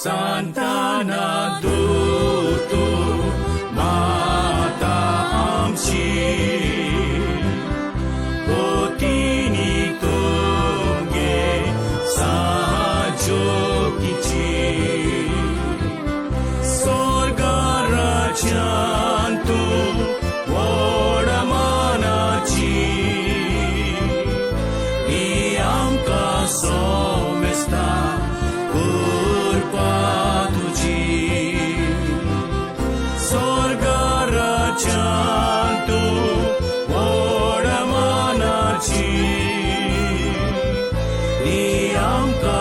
Santana dutu mata amsi Potini tunge sahajokici Sorga rajantu wadamanaci Iamka somesta Cantu wadamanaci Iamka